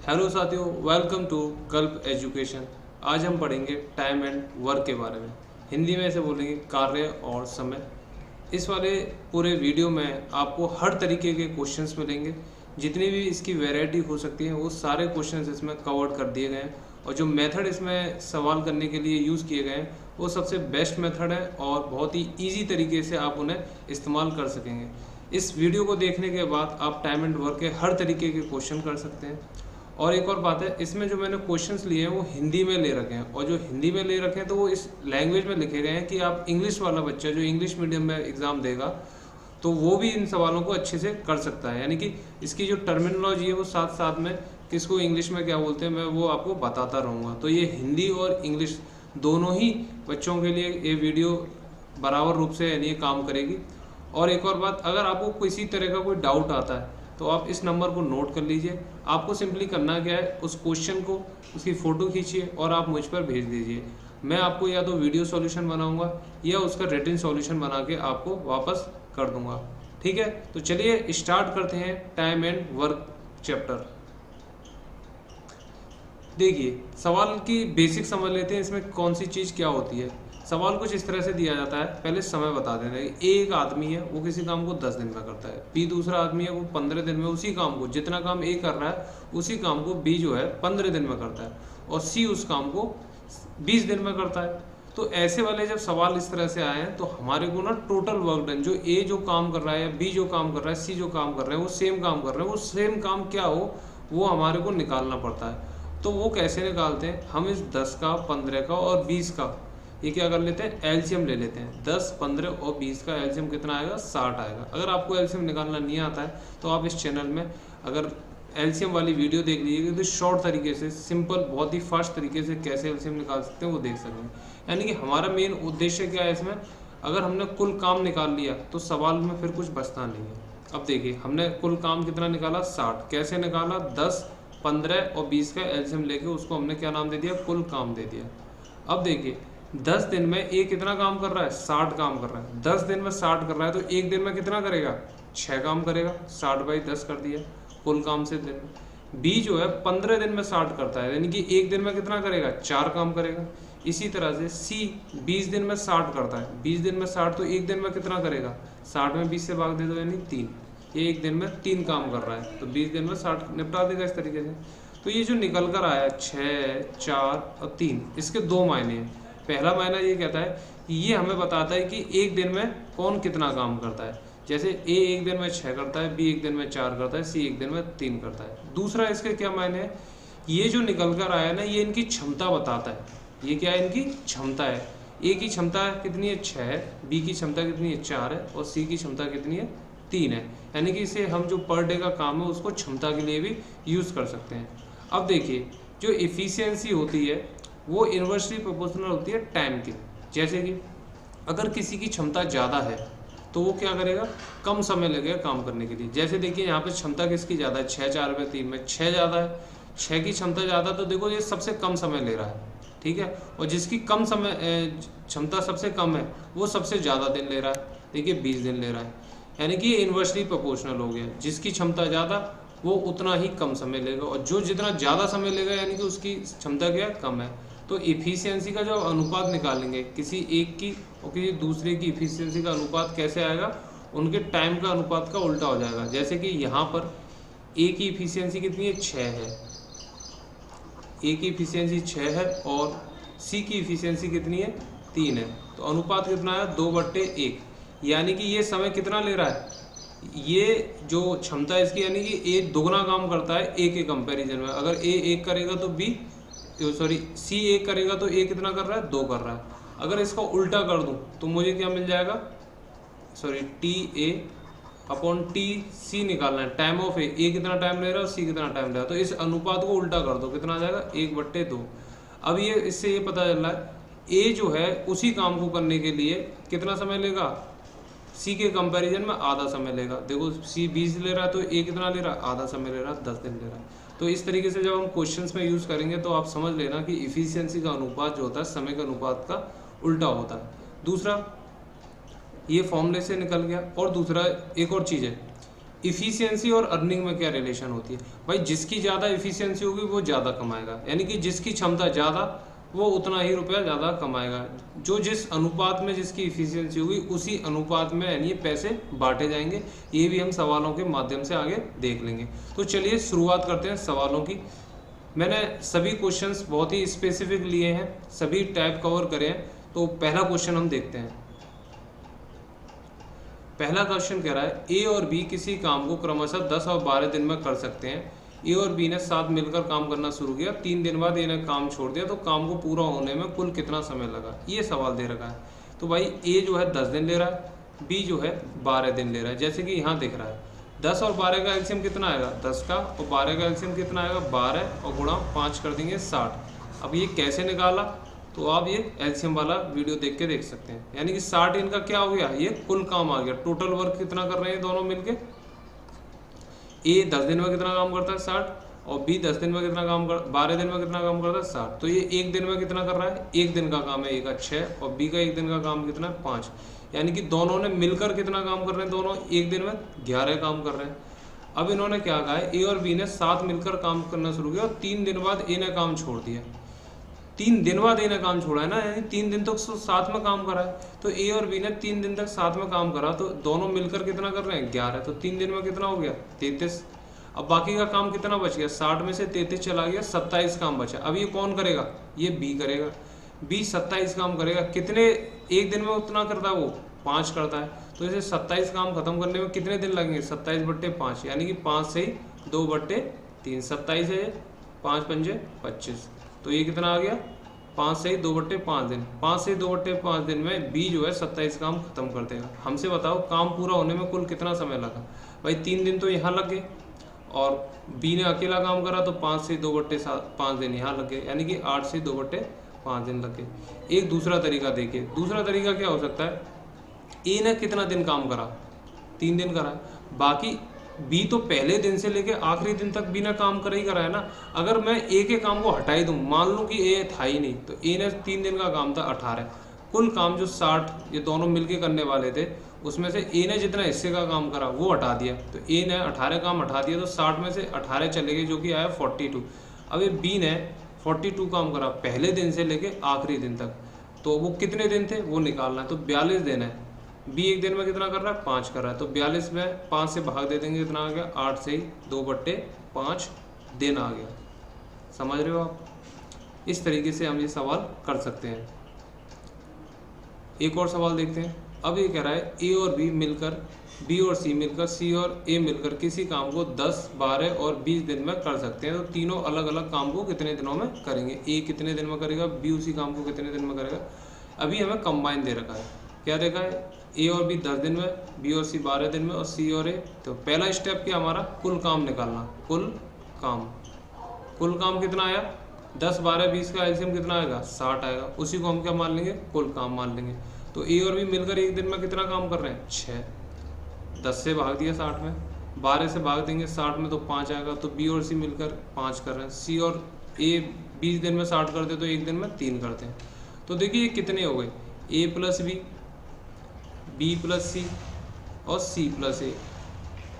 Hello साथियों, welcome to कल्प education. आज हम पढ़ेंगे टाइम एंड वर्क के बारे में। हिंदी में इसे बोलेंगे कार्य और समय। इस वाले पूरे वीडियो में आपको हर तरीके के क्वेश्चंस मिलेंगे। जितनी भी इसकी वैरायटी हो सकती है वो सारे क्वेश्चंस इसमें कवर्ड कर दिए गए हैं। और जो मेथड इसमें सवाल करने के लिए यूज़ किए गए हैं वो सबसे बेस्ट मेथड है और बहुत ही ईजी तरीके से आप उन्हें इस्तेमाल कर सकेंगे। इस वीडियो को देखने के बाद आप टाइम एंड वर्क के हर तरीके के क्वेश्चन कर सकते हैं। और एक और बात है, इसमें जो मैंने क्वेश्चंस लिए हैं वो हिंदी में ले रखे हैं, और जो हिंदी में ले रखे हैं तो वो इस लैंग्वेज में लिखे गए हैं कि आप इंग्लिश वाला बच्चा जो इंग्लिश मीडियम में एग्ज़ाम देगा तो वो भी इन सवालों को अच्छे से कर सकता है। यानी कि इसकी जो टर्मिनोलॉजी है वो साथ साथ में किसको इंग्लिश में क्या बोलते हैं मैं वो आपको बताता रहूँगा। तो ये हिंदी और इंग्लिश दोनों ही बच्चों के लिए ये वीडियो बराबर रूप से यानी ये काम करेगी। और एक और बात, अगर आपको किसी तरह का कोई डाउट आता है तो आप इस नंबर को नोट कर लीजिए। आपको सिंपली करना क्या है, उस क्वेश्चन को उसकी फ़ोटो खींचिए और आप मुझ पर भेज दीजिए। मैं आपको या तो वीडियो सॉल्यूशन बनाऊंगा या उसका रिटन सॉल्यूशन बना के आपको वापस कर दूंगा। ठीक है, तो चलिए स्टार्ट करते हैं टाइम एंड वर्क चैप्टर। देखिए, सवाल की बेसिक समझ लेते हैं, इसमें कौन सी चीज़ क्या होती है। सवाल कुछ इस तरह से दिया जाता है, पहले समय बता देना है। एक आदमी है वो किसी काम को 10 दिन में करता है, बी दूसरा आदमी है वो 15 दिन में उसी काम को, जितना काम ए कर रहा है उसी काम को बी जो है 15 दिन में करता है, और सी उस काम को 20 दिन में करता है। तो ऐसे वाले जब सवाल इस तरह से आए हैं तो हमारे को ना टोटल वर्क डन, जो ए जो काम कर रहा है या बी जो काम कर रहा है सी जो काम कर रहे हैं वो सेम काम कर रहे हैं, वो सेम काम क्या हो वो हमारे को निकालना पड़ता है। तो वो कैसे निकालते हैं, हम इस 10 का 15 का और 20 का ये क्या कर लेते हैं, एलसीएम ले लेते हैं। 10, 15 और 20 का एलसीएम कितना आएगा, 60 आएगा। अगर आपको एलसीएम निकालना नहीं आता है तो आप इस चैनल में अगर एलसीएम वाली वीडियो देख लीजिएगा तो शॉर्ट तरीके से सिंपल बहुत ही फास्ट तरीके से कैसे एलसीएम निकाल सकते हैं वो देख सकेंगे। यानी कि हमारा मेन उद्देश्य क्या है इसमें, अगर हमने कुल काम निकाल लिया तो सवाल में फिर कुछ बचता नहीं है। अब देखिए, हमने कुल काम कितना निकाला, 60। कैसे निकाला, 10, 15 और 20 का एलसीएम लेके उसको हमने क्या नाम दे दिया, कुल काम दे दिया। अब देखिए 10 दिन में ए कितना काम कर रहा है, 60 काम कर रहा है। 10 दिन में 60 कर रहा है तो एक दिन में कितना करेगा, 6 काम करेगा। 60/10 कर दिया कुल काम से दिन में। बी जो है 15 दिन में 60 करता है, यानी कि एक दिन में कितना करेगा, 4 काम करेगा। इसी तरह से सी 20 दिन में 60 करता है, 20 दिन में 60 तो एक दिन में कितना करेगा, 60 में 20 से भाग दे दो यानी 3। ये एक दिन में 3 काम कर रहा है तो 20 दिन में 60 निपटा देगा इस तरीके से। तो ये जो निकल कर आया 6, 4 और 3, इसके दो मायने हैं। पहला मायना ये कहता है कि ये हमें बताता है कि एक दिन में कौन कितना काम करता है। जैसे ए एक दिन में 6 करता है, बी एक दिन में 4 करता है, सी एक दिन में 3 करता है। दूसरा इसके क्या मायने है, ये जो निकल कर आया ना ये इनकी क्षमता बताता है। ये क्या है, इनकी क्षमता है। ए की क्षमता कितनी है, 6 है, बी की क्षमता कितनी है, 4 है, और सी की क्षमता कितनी है, 3 है। यानी कि इसे हम जो पर डे का काम है उसको क्षमता के लिए भी यूज़ कर सकते हैं। अब देखिए, जो इफ़िशियंसी होती है वो इन्वर्सली प्रोपोर्शनल होती है टाइम के। जैसे कि अगर किसी की क्षमता ज़्यादा है तो वो क्या करेगा, कम समय लगेगा काम करने के लिए। जैसे देखिए यहाँ पे क्षमता किसकी ज़्यादा है, 6, 4 में 3 में 6 ज़्यादा है। 6 की क्षमता ज़्यादा तो देखो ये सबसे कम समय ले रहा है, ठीक है। और जिसकी कम समय क्षमता सबसे कम है वो सबसे ज़्यादा दिन ले रहा है, देखिए 20 दिन ले रहा है। यानी कि ये इन्वर्सली प्रोपोर्शनल हो गया, जिसकी क्षमता ज़्यादा वो उतना ही कम समय लेगा, और जो जितना ज़्यादा समय लेगा यानी कि उसकी क्षमता क्या है, कम है। तो इफ़िशियंसी का जो अनुपात निकालेंगे किसी एक की और किसी दूसरे की इफ़िशियंसी का अनुपात कैसे आएगा, उनके टाइम का अनुपात का उल्टा हो जाएगा। जैसे कि यहाँ पर ए की इफ़िशियंसी कितनी है, 6 है, ए की इफ़िशियंसी 6 है और सी की इफ़िशियंसी कितनी है, 3 है। तो अनुपात कितना है, 2/1। यानी कि ये समय कितना ले रहा है, ये जो क्षमता है इसकी, यानी कि ए दोगुना काम करता है ए के कंपैरिजन में। अगर ए 1 करेगा तो बी सी 1 करेगा तो ए कितना कर रहा है, 2 कर रहा है। अगर इसका उल्टा कर दूं तो मुझे क्या मिल जाएगा, TA/TC निकालना है, टाइम ऑफ ए कितना टाइम ले रहा है और सी कितना टाइम ले रहा है। तो इस अनुपात को उल्टा कर दो, कितना आ जाएगा, 1/2। अब ये इससे ये पता चल रहा है ए जो है उसी काम को करने के लिए कितना समय लेगा, सी के कंपैरिजन में आधा समय लेगा। देखो सी 20 ले रहा है तो ए कितना ले रहा है, आधा समय ले रहा है, 10 दिन ले रहा है। तो इस तरीके से जब हम क्वेश्चंस में यूज़ करेंगे तो आप समझ लेना कि इफ़िशियंसी का अनुपात जो होता है समय के अनुपात का उल्टा होता है। दूसरा ये फॉर्मूले से निकल गया। और दूसरा एक और चीज़ है, इफ़िशियंसी और अर्निंग में क्या रिलेशन होती है भाई, जिसकी ज़्यादा इफ़िशियंसी होगी वो ज़्यादा कमाएगा, यानी कि जिसकी क्षमता ज़्यादा वो उतना ही रुपया ज़्यादा कमाएगा। जो जिस अनुपात में जिसकी इफ़िशियंसी होगी उसी अनुपात में यानी ये पैसे बांटे जाएंगे। ये भी हम सवालों के माध्यम से आगे देख लेंगे। तो चलिए शुरुआत करते हैं सवालों की। मैंने सभी क्वेश्चंस बहुत ही स्पेसिफिक लिए हैं, सभी टाइप कवर करे हैं। तो पहला क्वेश्चन हम देखते हैं। पहला क्वेश्चन कह रहा है ए और बी किसी काम को क्रमशः 10 और 12 दिन में कर सकते हैं। ए और बी ने साथ मिलकर काम करना शुरू किया, 3 दिन बाद ए ने काम छोड़ दिया, तो काम को पूरा होने में कुल कितना समय लगा, ये सवाल दे रखा है। तो भाई ए जो है 10 दिन ले रहा है, बी जो है 12 दिन ले रहा है। जैसे कि यहाँ दिख रहा है 10 और 12 का एलसीएम कितना आएगा 10 का, और 12 का एलसीएम कितना आएगा 12 और गुणा 5 कर देंगे 60। अब ये कैसे निकाला, तो आप ये एलसीएम वाला वीडियो देख के देख सकते हैं। यानी कि 60 इनका क्या हो गया, ये कुल काम आ गया। टोटल वर्क कितना कर रहे हैं दोनों मिलके, ए 10 दिन में कितना काम करता है 60, और बी 10 दिन में कितना काम कर 12 दिन में कितना काम करता है 60। तो ये एक दिन में कितना कर रहा है, एक दिन का काम है ए का 6, और बी का एक दिन का काम कितना है 5। यानी कि दोनों ने मिलकर कितना काम कर रहे हैं, दोनों एक दिन में 11 काम कर रहे हैं। अब इन्होंने क्या कहा है, ए और बी ने साथ मिलकर काम करना शुरू किया और 3 दिन बाद ए ने काम छोड़ दिया। 3 दिन बाद ए ने काम छोड़ा है ना, यानी 3 दिन तक साथ में काम करा है। तो ए और बी ने 3 दिन तक साथ में काम करा, तो दोनों मिलकर कितना कर रहे हैं 11। तो 3 दिन में कितना हो गया 33। अब बाकी का काम कितना बच गया, 60 में से 33 चला गया, 27 काम बचा। अब ये कौन करेगा, ये बी करेगा। बी 27 काम करेगा, कितने एक दिन में उतना करता है वो 5 करता है। तो इसे 27 काम खत्म करने में कितने दिन लगेंगे, 27/5, यानी कि 5 से 2/3, 27 है, 5 पंजे 25। तो ये कितना आ गया 5 से 2/5 दिन। 5 से 2/5 दिन में बी जो है 27 काम खत्म कर देगा। हमसे बताओ काम पूरा होने में कुल कितना समय लगा। भाई 3 दिन तो यहाँ लग गए, और बी ने अकेला काम करा तो 5 से 2/5 दिन यहाँ लग गए, यानी कि 8 से 2/5 दिन लग गए। एक दूसरा तरीका देखिए, दूसरा तरीका क्या हो सकता है, ए ने कितना दिन काम करा 3 दिन करा, बाकी बी तो पहले दिन से लेके आखिरी दिन तक बी ने काम करा ही करा है ना। अगर मैं ए के काम को हटा ही दूँ, मान लूँ कि ए था ही नहीं, तो ए ने 3 दिन का काम था 18, कुल काम जो 60 ये दोनों मिलके करने वाले थे, उसमें से ए ने जितना हिस्से का काम करा वो हटा दिया। तो ए ने 18 काम हटा दिया, तो 60 में से 18 चले गए, जो कि आया 42। अब ये बी ने 42 काम करा पहले दिन से लेके आखिरी दिन तक, तो वो कितने दिन थे वो निकालना है। तो 42 दिन है, बी एक दिन में कितना कर रहा है 5 कर रहा है, तो 42 में 5 से भाग दे देंगे, कितना आ गया 8 से 2/5 दिन आ गया। समझ रहे हो आप, इस तरीके से हम ये सवाल कर सकते हैं। एक और सवाल देखते हैं। अब ये कह रहा है ए और बी मिलकर, बी और सी मिलकर, सी और ए मिलकर किसी काम को 10, 12 और 20 दिन में कर सकते हैं। तो तीनों अलग अलग काम को कितने दिनों में करेंगे, ए कितने दिन में करेगा, बी उसी काम को कितने दिन में करेगा। अभी हमें कंबाइन दे रखा है, क्या देखा है, ए और बी 10 दिन में, बी और सी 12 दिन में, और सी और ए। तो पहला स्टेप क्या हमारा, कुल काम निकालना। कुल काम कितना आया 10, 12, 20 का एलसीएम कितना आएगा 60 आएगा। उसी को हम क्या मान लेंगे, कुल काम मान लेंगे। तो ए और बी मिलकर एक दिन में कितना काम कर रहे हैं 6, 10 से भाग दिया 60 में, 12 से भाग देंगे 60 में तो 5 आएगा। तो बी और सी मिलकर 5 कर रहे हैं। सी और ए 20 दिन में 60 करते तो एक दिन में 3 करते हैं। तो देखिए ये कितने हो गए, ए प्लस बी प्लस सी और सी प्लस ए।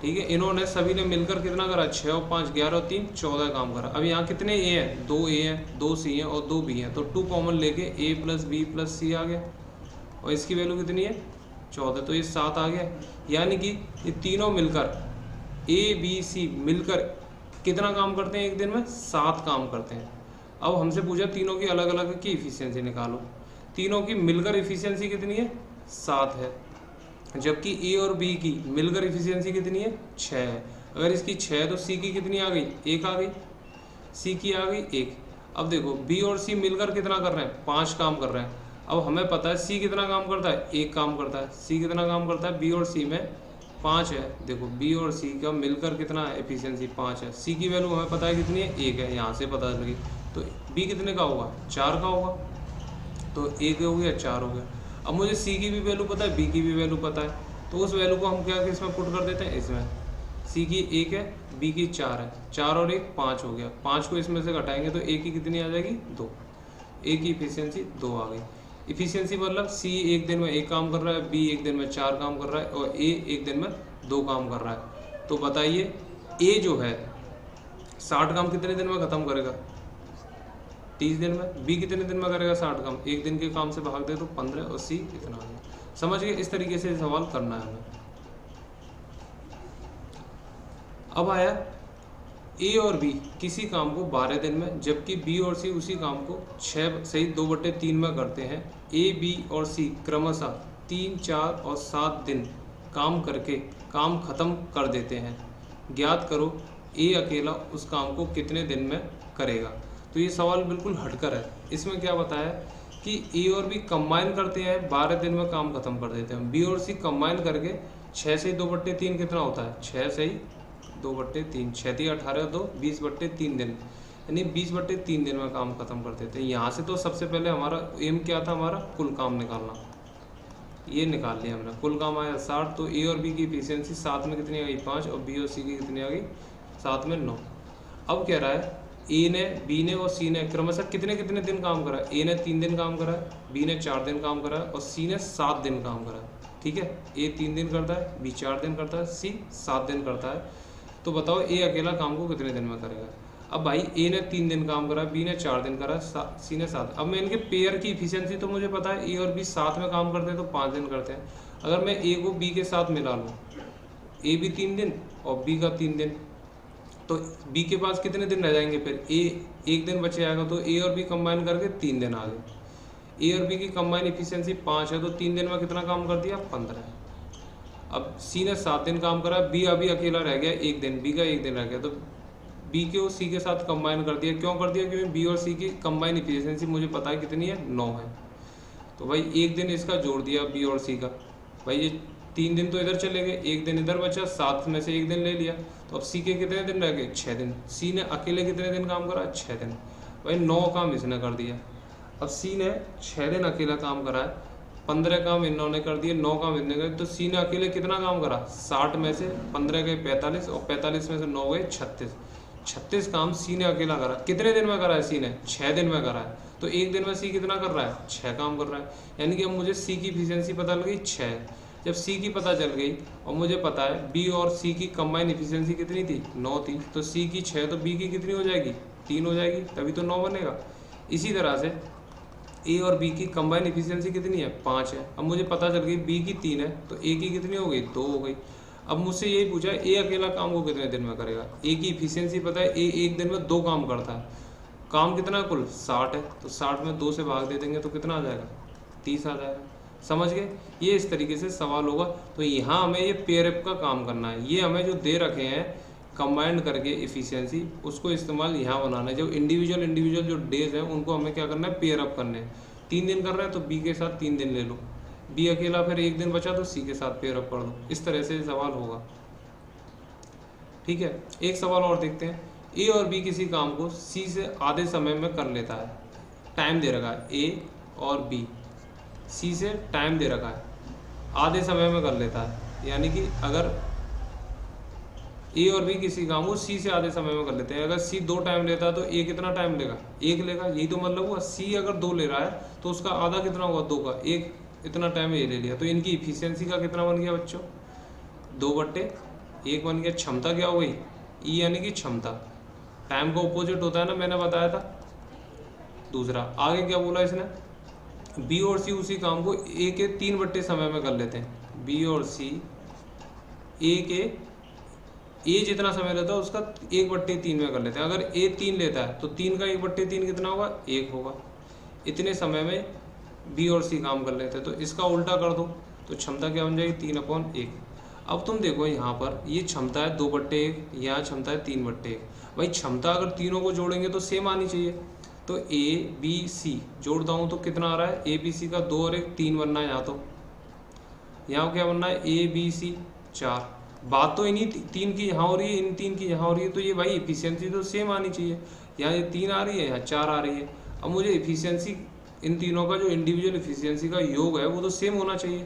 ठीक है, इन्होंने सभी ने मिलकर कितना करा 6 और 5 11 और 3 14 काम करा। अब यहाँ कितने ए हैं, 2 ए हैं, 2 सी हैं और 2 बी हैं। तो 2 कॉमन लेके ए प्लस बी प्लस सी आ गया, और इसकी वैल्यू कितनी है 14, तो ये 7 आ गया। यानी कि ये तीनों मिलकर ए बी सी मिलकर कितना काम करते हैं एक दिन में 7 काम करते हैं। अब हमसे पूछा तीनों की अलग अलग की इफिशियंसी निकालो। तीनों की मिलकर इफिशियंसी कितनी है 7 है, जबकि ए और बी की मिलकर इफिशियंसी कितनी है 6 है। अगर इसकी 6 है तो सी की कितनी आ गई 1 आ गई, सी की आ गई 1। अब देखो बी और सी मिलकर कितना कर रहे हैं 5 काम कर रहे हैं। अब हमें पता है सी कितना काम करता है 1 काम करता है। सी कितना काम करता है, बी और सी में 5 है। देखो बी और सी का मिलकर कितना है एफिशिएंसी 5 है। सी की वैल्यू हमें पता है कितनी है 1 है, यहाँ से पता लगी। तो बी कितने का होगा 4 का होगा, तो 1 हो गया 4 हो गया। अब मुझे सी की भी वैल्यू पता है, बी की भी वैल्यू पता है, तो उस वैल्यू को हम क्या इसमें पुट कर देते हैं इसमें। सी की 1 है, बी की 4 है, 4 और 1 5 हो गया। 5 को इसमें से घटाएंगे तो ए की कितनी आ जाएगी 2। ए की इफिशियंसी 2 आ गई। इफिशियंसी मतलब सी एक दिन में 1 काम कर रहा है, बी एक दिन में 4 काम कर रहा है और ए एक दिन में 2 काम कर रहा है। तो बताइए ए जो है 60 काम कितने दिन में ख़त्म करेगा? 30 दिन में। बी कितने दिन में करेगा 60 काम? एक दिन के काम से भाग दे तो 15 और सी इतना आ गया। समझ गए? इस तरीके से सवाल करना है हमें। अब आया ए और बी किसी काम को 12 दिन में, जबकि बी और सी उसी काम को 6 सही 2/3 में करते हैं। ए, बी और सी क्रमशः 3, 4 और 7 दिन काम करके काम खत्म कर देते हैं। ज्ञात करो ए अकेला उस काम को कितने दिन में करेगा। तो ये सवाल बिल्कुल हटकर है। इसमें क्या बताया कि ए और बी कंबाइन करते हैं, 12 दिन में काम खत्म कर देते हैं। बी और सी कंबाइन करके 6 से 2/3 कितना होता है? 6 से 2/3, 6 18 2 20/3 दिन, यानी 20/3 दिन में काम खत्म कर देते हैं। यहाँ से तो सबसे पहले हमारा एम क्या था? हमारा कुल काम निकालना। ये निकाल लिया हमने, कुल काम आया 60। तो ए और बी की इफिशियंसी 7 में कितनी आ गई? 5, और बी और सी की कितनी आ गई? 7 में 9। अब कह रहा है ए ने, बी ने और सी ने क्रमशः कितने कितने दिन काम करा है? ए ने 3 दिन काम करा है, बी ने 4 दिन काम करा है और सी ने 7 दिन काम करा है। ठीक है, ए 3 दिन करता है, बी 4 दिन करता है, सी 7 दिन करता है। तो बताओ ए अकेला काम को कितने दिन में करेगा? अब भाई ए ने 3 दिन काम करा, बी ने 4 दिन करा, सी ने 7। अब मैं इनके पेयर की इफिशियंसी तो मुझे पता है, ए और बी साथ में काम करते हैं तो 5 दिन करते हैं। अगर मैं ए को बी के साथ मिला लूँ, ए भी 3 दिन और बी का 3 दिन, तो बी के पास कितने दिन रह जाएंगे? फिर ए 1 दिन बचे आएगा, तो ए और बी कंबाइन करके 3 दिन आ गए। ए और बी की कंबाइन इफिशियंसी 5 है, तो 3 दिन में कितना काम कर दिया? 15। अब सी ने 7 दिन काम करा, बी अभी अकेला रह गया 1 दिन, बी का 1 दिन रह गया, तो बी को सी के साथ कंबाइन कर दिया। क्यों कर दिया? क्योंकि बी और सी की कंबाइन इफिशियंसी मुझे पता है कितनी है? 9 है। तो भाई 1 दिन इसका जोड़ दिया बी और सी का। भाई ये 3 दिन तो इधर चले गए, 1 दिन इधर बचा, 7 में से 1 दिन ले लिया। तो अब सी के कितने दिन रह गए? 6 दिन। सी ने अकेले कितने दिन काम करा? 6 दिन। भाई 9 काम इसने कर दिया। अब सी ने 6 दिन अकेला काम करा है, 15 काम इन्होंने कर दिए, 9 काम इन्होंने कर। तो सी ने अकेले कितना काम करा? 60 में से 15 गए 45 और 45 में से 9 गए 36। 36 काम सी ने अकेला करा। कितने दिन में करा है सी ने? 6 दिन में करा है। तो 1 दिन में सी कितना कर रहा है? 6 काम कर रहा है। यानी कि अब मुझे सी की इफिशियंसी पता लग गई 6। जब सी की पता चल गई और मुझे पता है बी और सी की कंबाइन इफिशियंसी कितनी थी? 9 थी। तो सी की 6 तो बी की कितनी हो जाएगी? 3 हो जाएगी, तभी तो 9 बनेगा। इसी तरह से ए और बी की कंबाइन इफिशियंसी कितनी है? 5 है। अब मुझे पता चल गई बी की 3 है, तो ए की कितनी हो गई? 2 हो गई। अब मुझसे यही पूछा है ए अकेला काम को कितने दिन में करेगा? ए की इफिशियंसी पता है, ए 1 दिन में 2 काम करता है। काम कितना कुल? 60 है, तो 60 में 2 से भाग दे देंगे तो कितना आ जाएगा? 30 आ जाएगा। समझ गए? ये इस तरीके से सवाल होगा। तो यहाँ हमें ये पेयर अप का काम करना है। ये हमें जो दे रखे हैं कंबाइंड करके इफिशियंसी, उसको इस्तेमाल यहाँ बनाना है। जो इंडिविजुअल जो डेज हैं उनको हमें क्या करना है? पेयर अप करने हैं। 3 दिन कर रहे हैं तो बी के साथ 3 दिन ले लो, बी अकेला फिर 1 दिन बचा तो सी के साथ पेयर अप कर दो। इस तरह से सवाल होगा। ठीक है, एक सवाल और देखते हैं। ए और बी किसी काम को सी से आधे समय में कर लेता है। टाइम दे रखा है, ए और बी सी से टाइम दे रखा है, आधे समय में कर लेता है। यानी कि अगर ए और बी किसी काम को सी से आधे समय में कर लेते हैं, अगर सी 2 टाइम लेता है तो ए कितना टाइम लेगा? 1 लेगा। यही तो मतलब हुआ। सी अगर 2 ले रहा है तो उसका आधा कितना हुआ? 2 का 1, इतना टाइम ए ले लिया। तो इनकी इफिशियंसी का कितना बन गया बच्चों? 2/1 बन गया। क्षमता क्या हो गई? ई यानी कि क्षमता। टाइम का ऑपोजिट होता है ना, मैंने बताया था। दूसरा आगे क्या बोला इसने? बी और सी उसी काम को ए के 3/3 समय में कर लेते हैं। बी और सी ए के ए जितना समय लेता है उसका 1/3 में कर लेते हैं। अगर ए 3 लेता है तो 3 का 1/3 कितना होगा? 1 होगा। इतने समय में बी और सी काम कर लेते हैं। तो इसका उल्टा कर दो तो क्षमता क्या बन जाएगी? 3/1। अब तुम देखो यहाँ पर ये क्षमता है 2/1, यहाँ क्षमता है 3/1। भाई क्षमता अगर तीनों को जोड़ेंगे तो सेम आनी चाहिए। तो ए बी सी जोड़ता हूँ तो कितना आ रहा है? ए बी सी का 2 और 1 3 बनना है। यहाँ तो यहाँ क्या बनना है? A B C 4। बात तो इन्हीं 3 की यहाँ हो रही है, इन 3 की यहाँ हो रही है। तो ये भाई इफिशियंसी तो सेम आनी चाहिए। यहाँ ये 3 आ रही है, यहाँ 4 आ रही है। अब मुझे इफिशियंसी इन तीनों का जो इंडिविजुअल इफिशियंसी का योग है वो तो सेम होना चाहिए,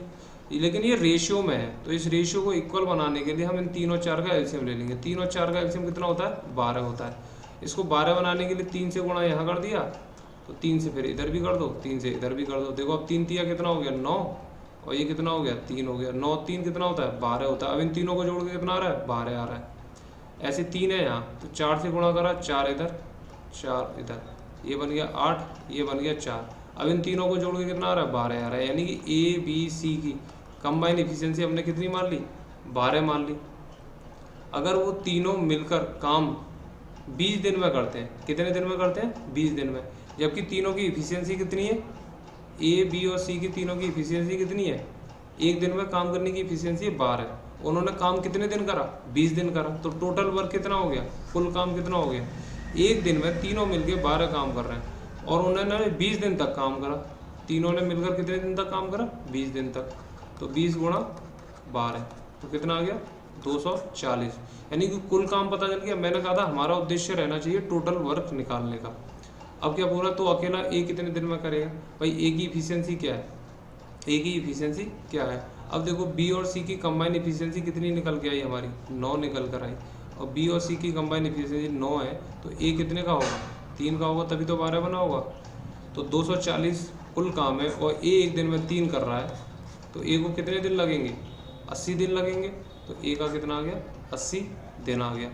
लेकिन ये रेशियो में है। तो इस रेशियो को इक्वल बनाने के लिए हम इन 3 और 4 का एलसीएम ले लेंगे। 3 और 4 का एलसीएम कितना होता है? 12 होता है। इसको 12 बनाने के लिए 3 से गुणा यहाँ कर दिया, तो 3 से फिर इधर भी कर दो, 3 से इधर भी कर दो। देखो अब 3 तिया कितना हो गया? 9। और ये कितना हो गया 3 हो गया। 9 3 कितना होता है 12 होता है। अब इन तीनों को जोड़ के कितना आ रहा है 12 आ रहा है। ऐसे 3 है यहाँ तो 4 से गुणा करा, 4 इधर 4 इधर, ये बन गया 8, ये बन गया 4। अब इन तीनों को जोड़ के कितना आ रहा है 12 आ रहा है। यानी कि ए बी सी की कंबाइन एफिशिएंसी हमने कितनी मान ली 12 मान ली। अगर वो तीनों मिलकर काम 20 दिन में करते हैं, कितने दिन में करते हैं 20 दिन में, जबकि तीनों की इफिशियंसी कितनी है ए बी और सी की तीनों की इफिशियंसी कितनी है, एक दिन में काम करने की इफिशियंसी 12 है। उन्होंने काम कितने दिन करा 20 दिन करा, तो टोटल वर्क कितना हो गया, कुल काम कितना हो गया, एक दिन में तीनों मिलकर 12 काम कर रहे हैं और उन्होंने 20 दिन तक काम करा। तीनों ने मिलकर कितने दिन तक काम करा 20 दिन तक, तो 20 गुणा 12 तो कितना आ गया 240। यानी कि कुल काम पता चल गया। मैंने कहा था हमारा उद्देश्य रहना चाहिए टोटल वर्क निकालने का। अब क्या बोला, तो अकेला ए कितने दिन में करेगा, भाई ए की इफिशियंसी क्या है, ए की इफिशियंसी क्या है। अब देखो बी और सी की कंबाइन इफिशियंसी कितनी निकल के आई हमारी 9 निकल कर आई, और बी और सी की कंबाइन इफिशियंसी 9 है, तो ए कितने का होगा 3 का होगा, तभी तो 12 बना होगा। तो 240 कुल काम है और ए एक दिन में 3 कर रहा है, तो ए को कितने दिन लगेंगे 80 दिन लगेंगे। तो ए का कितना आ गया 80 दिन आ गया।